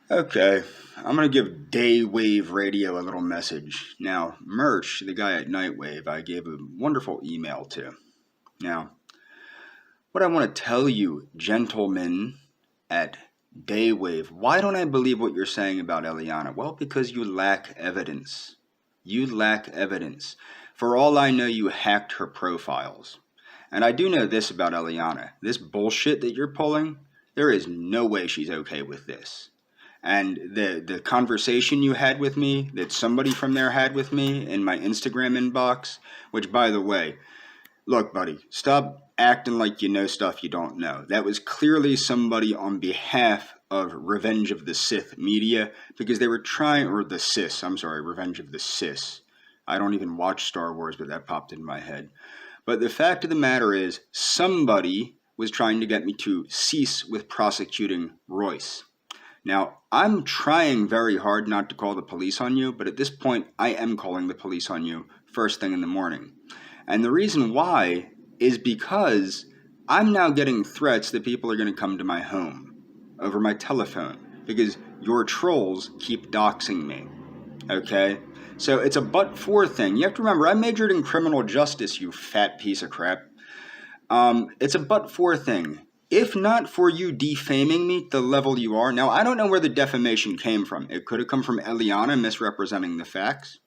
Okay, I'm gonna give Daywave Radio a little message. Now, Merch, the guy at Nightwave, I gave a wonderful email to. Now, what I want to tell you, gentlemen at Daywave, why don't I believe what you're saying about Eliana? Well, because you lack evidence. You lack evidence. For all I know, you hacked her profiles. And I do know this about Eliana. This bullshit that you're pulling, there is no way she's okay with this. And the conversation you had with me, that somebody from there had with me in my Instagram inbox, which, by the way, look, buddy, stop acting like you know stuff you don't know. That was clearly somebody on behalf of Revenge of the Sith Media, because they were trying, or the Sis, I'm sorry, Revenge of the Sis. I don't even watch Star Wars, but that popped in my head. But the fact of the matter is, somebody was trying to get me to cease with prosecuting Royce. Now, I'm trying very hard not to call the police on you, but at this point, I am calling the police on you first thing in the morning. And the reason why is because I'm now getting threats that people are going to come to my home over my telephone because your trolls keep doxing me. Okay? So it's a but-for thing. You have to remember, I majored in criminal justice, you fat piece of crap. It's a but-for thing. If not for you defaming me to the level you are, now I don't know where the defamation came from. It could have come from Eliana misrepresenting the facts,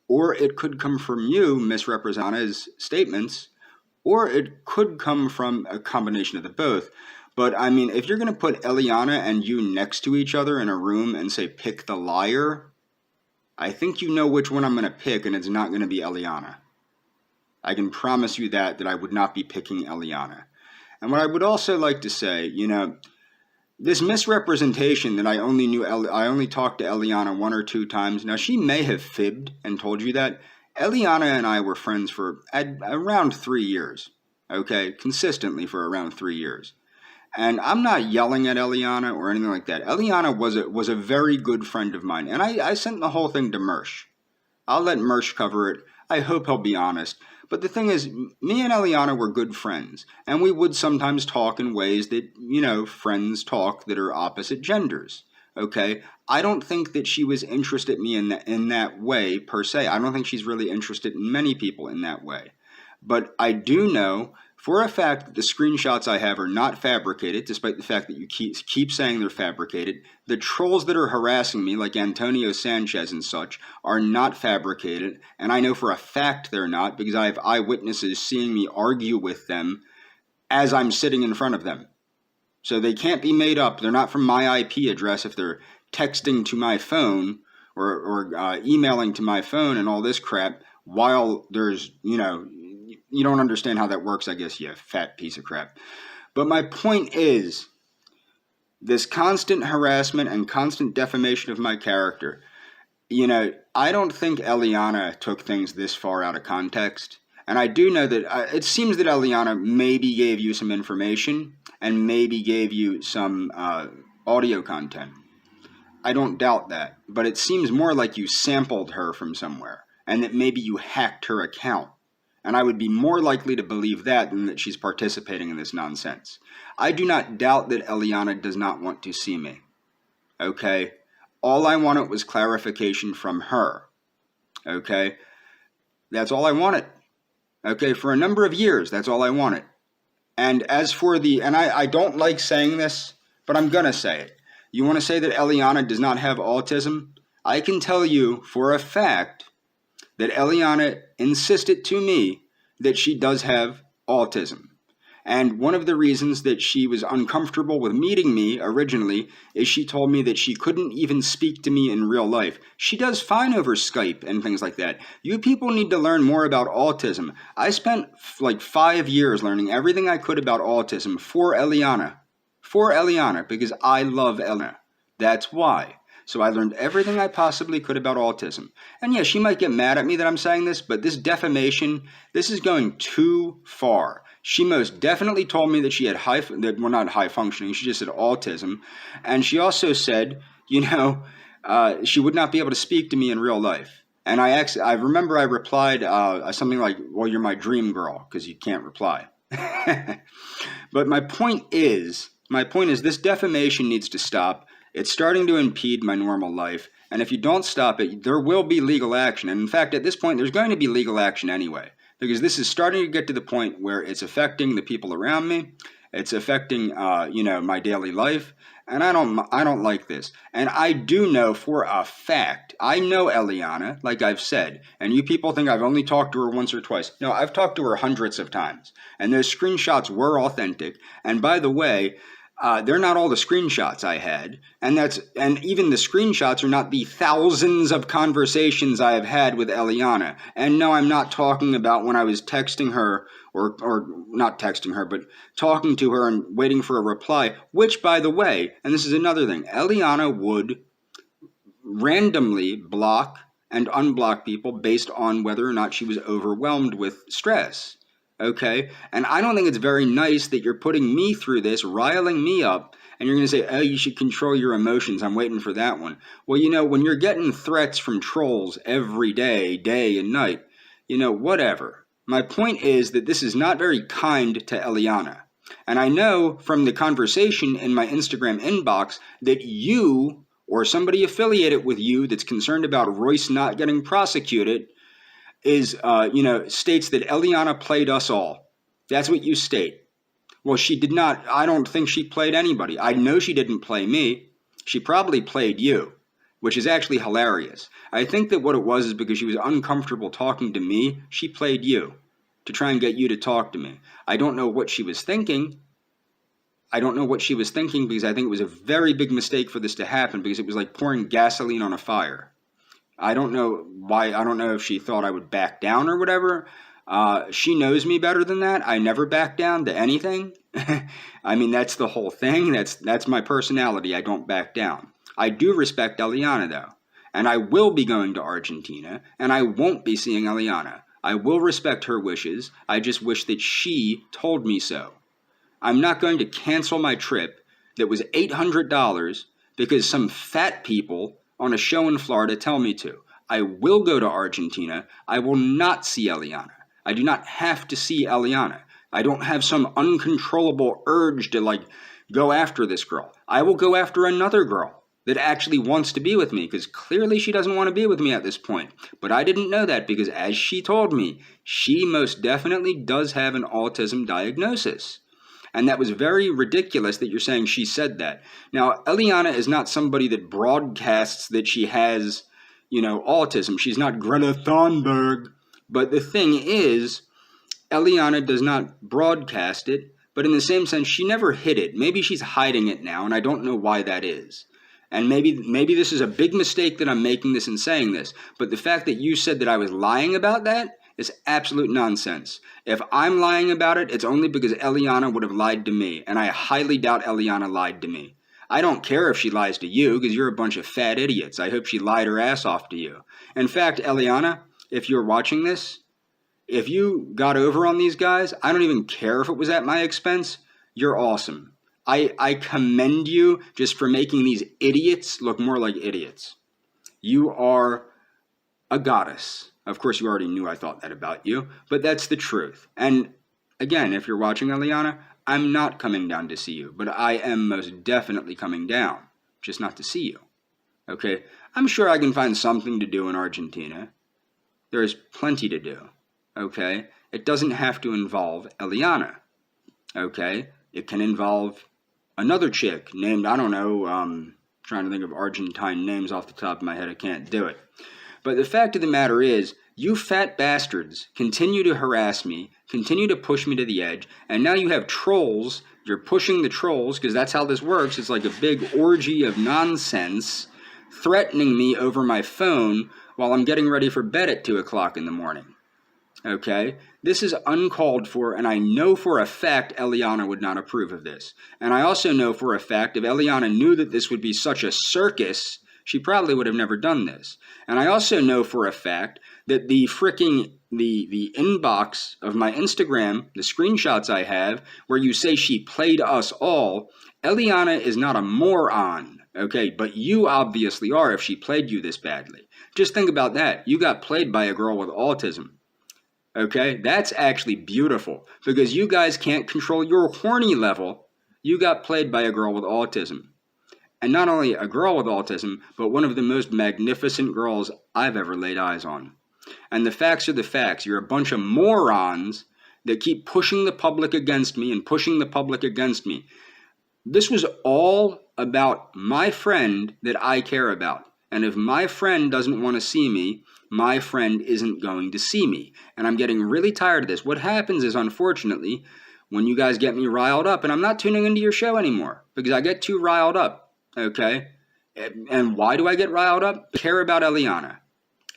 or it could come from you misrepresenting Eliana's statements, or it could come from a combination of the both. But I mean, if you're going to put Eliana and you next to each other in a room and say, pick the liar, I think you know which one I'm going to pick, and it's not going to be Eliana. I can promise you that I would not be picking Eliana. And what I would also like to say, this misrepresentation that I only talked to Eliana one or two times. Now, she may have fibbed and told you that. Eliana and I were friends for around 3 years, okay? Consistently for around 3 years. And I'm not yelling at Eliana or anything like that. Eliana was a very good friend of mine. And I sent the whole thing to Mersh. I'll let Mersh cover it. I hope he'll be honest. But the thing is, me and Eliana were good friends, and we would sometimes talk in ways that, friends talk that are opposite genders, okay? I don't think that she was interested in me in that way, per se. I don't think she's really interested in many people in that way. But I do know for a fact that the screenshots I have are not fabricated, despite the fact that you keep saying they're fabricated. The trolls that are harassing me, like Antonio Sanchez and such, are not fabricated, and I know for a fact they're not, because I have eyewitnesses seeing me argue with them as I'm sitting in front of them. So they can't be made up. They're not from my IP address if they're texting to my phone or emailing to my phone and all this crap while there's, you don't understand how that works, I guess, you fat piece of crap. But my point is, this constant harassment and constant defamation of my character, I don't think Eliana took things this far out of context. And I do know that it seems that Eliana maybe gave you some information and maybe gave you some audio content. I don't doubt that. But it seems more like you sampled her from somewhere and that maybe you hacked her account. And I would be more likely to believe that than that she's participating in this nonsense. I do not doubt that Eliana does not want to see me. Okay? All I wanted was clarification from her. Okay? That's all I wanted. Okay? For a number of years, that's all I wanted. And as for and I don't like saying this, but I'm going to say it. You want to say that Eliana does not have autism? I can tell you for a fact that Eliana insisted to me that she does have autism. And one of the reasons that she was uncomfortable with meeting me originally is she told me that she couldn't even speak to me in real life. She does fine over Skype and things like that. You people need to learn more about autism. I spent like 5 years learning everything I could about autism for Eliana. For Eliana, because I love Eliana. That's why. So I learned everything I possibly could about autism. And yeah, she might get mad at me that I'm saying this, but this defamation, this is going too far. She most definitely told me that she had not high functioning, she just said autism. And she also said, she would not be able to speak to me in real life. And I remember I replied something like, well, you're my dream girl, because you can't reply. But my point is this defamation needs to stop. It's starting to impede my normal life. And if you don't stop it, there will be legal action. And in fact, at this point, there's going to be legal action anyway, because this is starting to get to the point where it's affecting the people around me. It's affecting, my daily life. And I don't like this. And I do know for a fact, I know Eliana, like I've said, and you people think I've only talked to her once or twice. No, I've talked to her hundreds of times. And those screenshots were authentic. And by the way, they're not all the screenshots I had, and even the screenshots are not the thousands of conversations I have had with Eliana. And no, I'm not talking about when I was texting her or not texting her, but talking to her and waiting for a reply, which, by the way, and this is another thing, Eliana would randomly block and unblock people based on whether or not she was overwhelmed with stress. Okay? And I don't think it's very nice that you're putting me through this, riling me up, and you're going to say, oh, you should control your emotions. I'm waiting for that one. Well, when you're getting threats from trolls every day, day and night, whatever. My point is that this is not very kind to Eliana. And I know from the conversation in my Instagram inbox that you or somebody affiliated with you that's concerned about Royce not getting prosecuted states that Eliana played us all. That's what you state. Well, she did not. I don't think she played anybody. I know she didn't play me. She probably played you, which is actually hilarious. I think that what it was is because she was uncomfortable talking to me, she played you to try and get you to talk to me. I don't know what she was thinking. Because I think it was a very big mistake for this to happen, because it was like pouring gasoline on a fire. I don't know why. I don't know if she thought I would back down or whatever. She knows me better than that. I never back down to anything. I mean, that's the whole thing. That's my personality. I don't back down. I do respect Eliana, though. And I will be going to Argentina, and I won't be seeing Eliana. I will respect her wishes. I just wish that she told me so. I'm not going to cancel my trip that was $800 because some fat people on a show in Florida tell me to. I will go to Argentina. I will not see Eliana. I do not have to see Eliana. I don't have some uncontrollable urge to go after this girl. I will go after another girl that actually wants to be with me, because clearly she doesn't want to be with me at this point. But I didn't know that, because as she told me, she most definitely does have an autism diagnosis. And that was very ridiculous that you're saying she said that. Now, Eliana is not somebody that broadcasts that she has, autism. She's not Greta Thunberg. But the thing is, Eliana does not broadcast it, but in the same sense, she never hid it. Maybe she's hiding it now, and I don't know why that is. And maybe this is a big mistake that I'm making this and saying this, but the fact that you said that I was lying about that is absolute nonsense. If I'm lying about it, it's only because Eliana would have lied to me, and I highly doubt Eliana lied to me. I don't care if she lies to you, because you're a bunch of fat idiots. I hope she lied her ass off to you. In fact, Eliana, if you're watching this, if you got over on these guys, I don't even care if it was at my expense. You're awesome. I commend you just for making these idiots look more like idiots. You are a goddess. Of course, you already knew I thought that about you, but that's the truth. And again, if you're watching, Eliana, I'm not coming down to see you, but I am most definitely coming down, just not to see you. Okay? I'm sure I can find something to do in Argentina. There is plenty to do. Okay? It doesn't have to involve Eliana. Okay? It can involve another chick named, I don't know, trying to think of Argentine names off the top of my head. I can't do it. But the fact of the matter is, you fat bastards continue to harass me, continue to push me to the edge, and now you have trolls. You're pushing the trolls, because that's how this works. It's like a big orgy of nonsense threatening me over my phone while I'm getting ready for bed at 2 o'clock in the morning. Okay? This is uncalled for, and I know for a fact Eliana would not approve of this. And I also know for a fact if Eliana knew that this would be such a circus, she probably would have never done this. And I also know for a fact that the inbox of my Instagram, the screenshots I have, where you say she played us all, Eliana is not a moron, okay? But you obviously are if she played you this badly. Just think about that. You got played by a girl with autism. Okay, that's actually beautiful, because you guys can't control your horny level. You got played by a girl with autism. And not only a girl with autism, but one of the most magnificent girls I've ever laid eyes on. And the facts are the facts. You're a bunch of morons that keep pushing the public against me and pushing the public against me. This was all about my friend that I care about. And if my friend doesn't want to see me, my friend isn't going to see me. And I'm getting really tired of this. What happens is, unfortunately, when you guys get me riled up, and I'm not tuning into your show anymore because I get too riled up, okay? And why do I get riled up? I care about Eliana.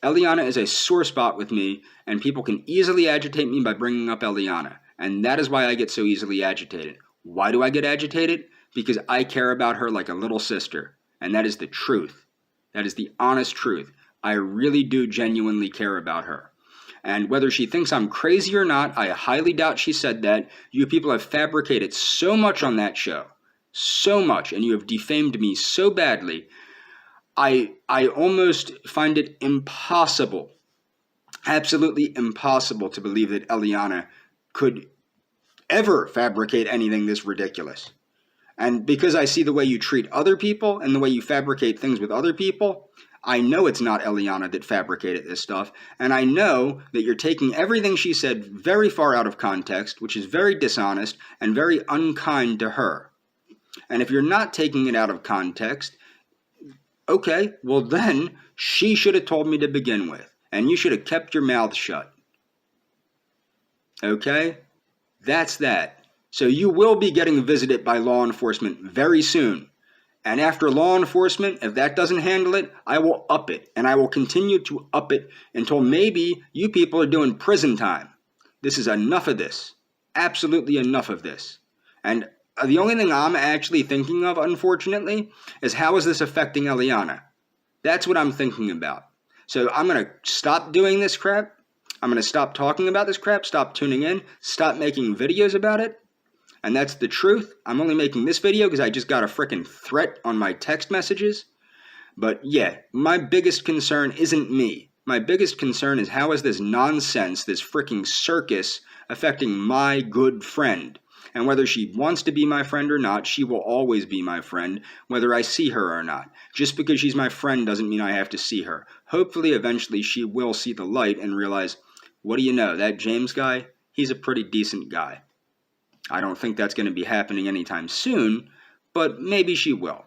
Eliana is a sore spot with me, and people can easily agitate me by bringing up Eliana. And that is why I get so easily agitated. Why do I get agitated? Because I care about her like a little sister. And that is the truth. That is the honest truth. I really do genuinely care about her. And whether she thinks I'm crazy or not, I highly doubt she said that. You people have fabricated so much on that show. So much. And you have defamed me so badly. I almost find it impossible, absolutely impossible to believe that Eliana could ever fabricate anything this ridiculous. And because I see the way you treat other people and the way you fabricate things with other people, I know it's not Eliana that fabricated this stuff. And I know that you're taking everything she said very far out of context, which is very dishonest and very unkind to her. And if you're not taking it out of context, okay, well then she should have told me to begin with. And you should have kept your mouth shut. Okay? That's that. So you will be getting visited by law enforcement very soon. And after law enforcement, if that doesn't handle it, I will up it. And I will continue to up it until maybe you people are doing prison time. This is enough of this. Absolutely enough of this. And the only thing I'm actually thinking of, unfortunately, is how is this affecting Eliana? That's what I'm thinking about. So I'm going to stop doing this crap. I'm going to stop talking about this crap, stop tuning in, stop making videos about it. And that's the truth. I'm only making this video because I just got a freaking threat on my text messages. But yeah, my biggest concern isn't me. My biggest concern is how is this nonsense, this freaking circus, affecting my good friend? And whether she wants to be my friend or not, she will always be my friend, whether I see her or not. Just because she's my friend doesn't mean I have to see her. Hopefully, eventually, she will see the light and realize, what do you know, that James guy, he's a pretty decent guy. I don't think that's going to be happening anytime soon, but maybe she will.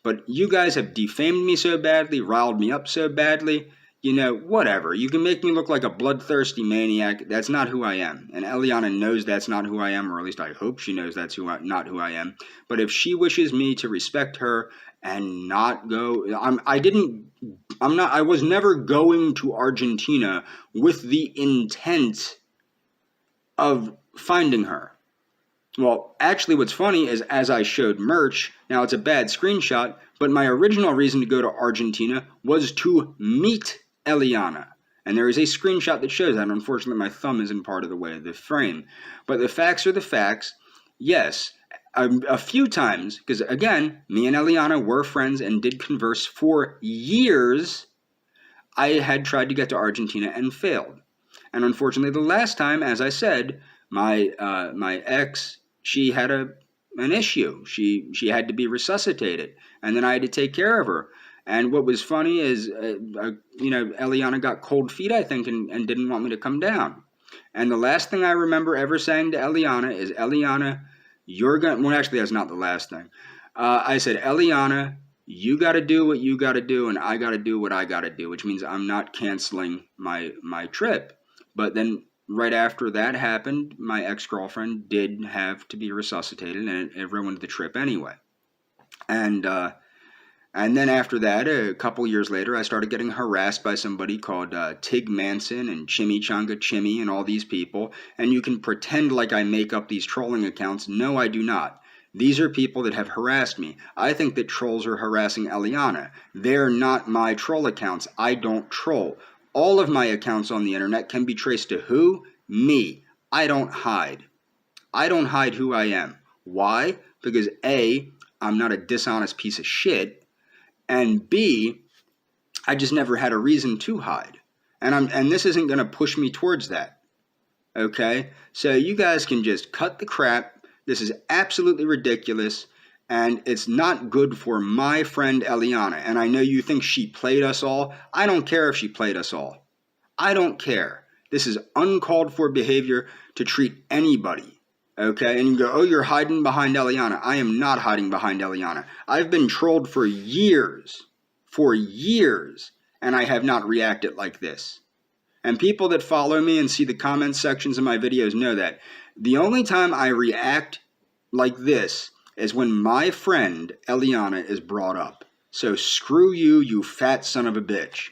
But you guys have defamed me so badly, riled me up so badly, you know, whatever. You can make me look like a bloodthirsty maniac. That's not who I am. And Eliana knows that's not who I am, or at least I hope she knows that's not who I am. But if she wishes me to respect her and not go, I was never going to Argentina with the intent of finding her. Well, actually what's funny is as I showed Merch, now it's a bad screenshot, but my original reason to go to Argentina was to meet Eliana. And there is a screenshot that shows that. Unfortunately, my thumb isn't part of the way of the frame. But the facts are the facts. Yes, a few times, because again, me and Eliana were friends and did converse for years, I had tried to get to Argentina and failed. And unfortunately, the last time, as I said, my ex, she had an issue. She had to be resuscitated, and then I had to take care of her. And what was funny is, Eliana got cold feet, I think, and didn't want me to come down. And the last thing I remember ever saying to Eliana is, Eliana, well, actually, that's not the last thing. I said, Eliana, you got to do what you got to do, and I got to do what I got to do, which means I'm not canceling my trip. But then right after that happened, my ex-girlfriend did have to be resuscitated, and it ruined the trip anyway. And then after that, a couple years later, I started getting harassed by somebody called Tig Manson and Chimichanga Chimmy and all these people. And you can pretend like I make up these trolling accounts. No, I do not. These are people that have harassed me. I think that trolls are harassing Eliana. They're not my troll accounts. I don't troll. All of my accounts on the internet can be traced to who? Me. I don't hide. I don't hide who I am. Why? Because A, I'm not a dishonest piece of shit. And B, I just never had a reason to hide. And this isn't going to push me towards that. Okay? So you guys can just cut the crap. This is absolutely ridiculous. And it's not good for my friend Eliana. And I know you think she played us all. I don't care if she played us all. I don't care. This is uncalled for behavior to treat anybody. Okay? And you go, oh, you're hiding behind Eliana. I am not hiding behind Eliana. I've been trolled for years. And I have not reacted like this. And people that follow me and see the comment sections of my videos know that. The only time I react like this is when my friend Eliana is brought up. So screw you, you fat son of a bitch.